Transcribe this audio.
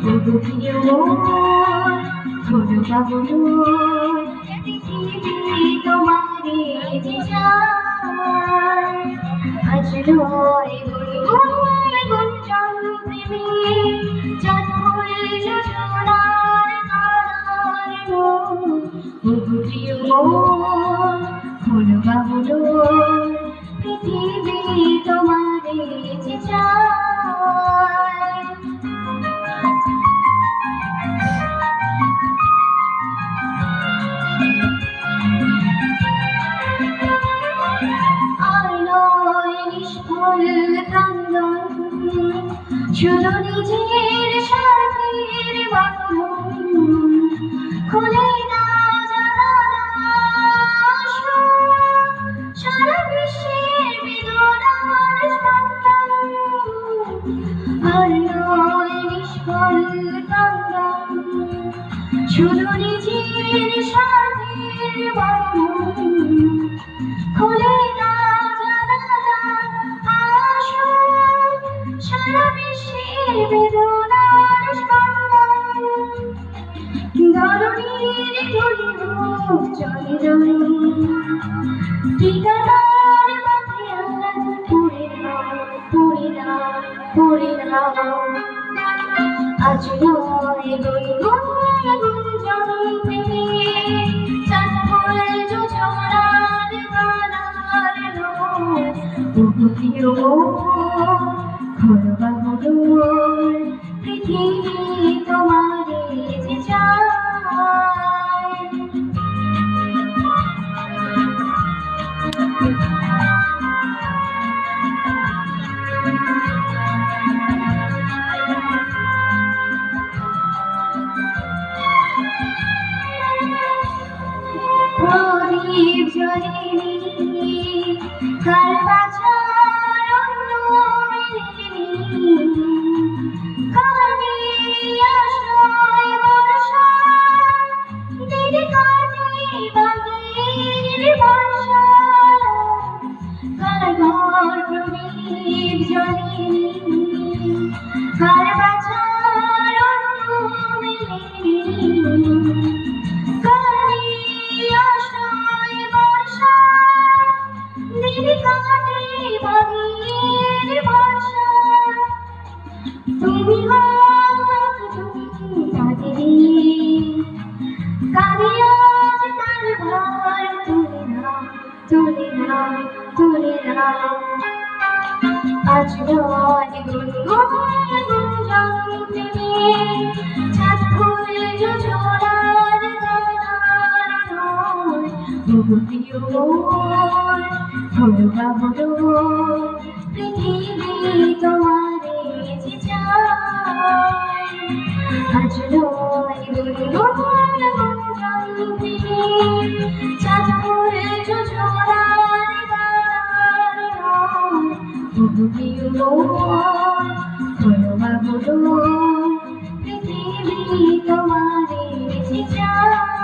প্রিয় হলো বাবুল পৃথিবী তোমারে যে চায় আজ রয় গুনগুন গুঞ্জন প্রেমী চাঁদ ফুল যোজনার তারার প্রিয় হলো বাবুল পৃথিবী তোমারে যে চায় শুধু নিজের স্বার্থের বন্ধন খুলে দাও জানালা সারা বিশ্বের বেদনার স্পন্দন আর নয় নিষ্ফল ক্রন্দন শুধু নিজের স্বার্থের বন্ধন খুলে দাও জানালা সারা বিশ্বের বেদনার স্পন্দন ধরণীর ধুলি হোক জলে জলে ঠিকানার পথে আজ পুরে দাও পুরে দাও পুরে দাও আজ নয় গুনগুন গুঞ্জন প্রেমে চাঁদ ফুল যোজনার তারার প্রিয় হলো বাবুল পৃথিবী তোমারে যে চায় প্রদীপ জ্বলেনি কার বাছার অন্য মেলেনি কানে আশ্রয় বর্ষা দিদি কানে বাগের বর্ষা কার ঘর প্রদীপ জ্বলেনি কার বাছার অন্য মেলেনি তুমি কাঁদে আজ তার ভার তুলে নাও তুলে নাও তুলে নাও আজ নয় গুনগুন গুঞ্জন প্রেমে চাঁদ ফুল যোজনার তারার প্রিয় হলো বাবুল পৃথিবী তোমারে যে চায় আজ নয় গুনগুন গুঞ্জন প্রেমে চাঁদ ফুল যোজনার তারার প্রিয় হলো বাবুল পৃথিবী তোমারে যে চায়।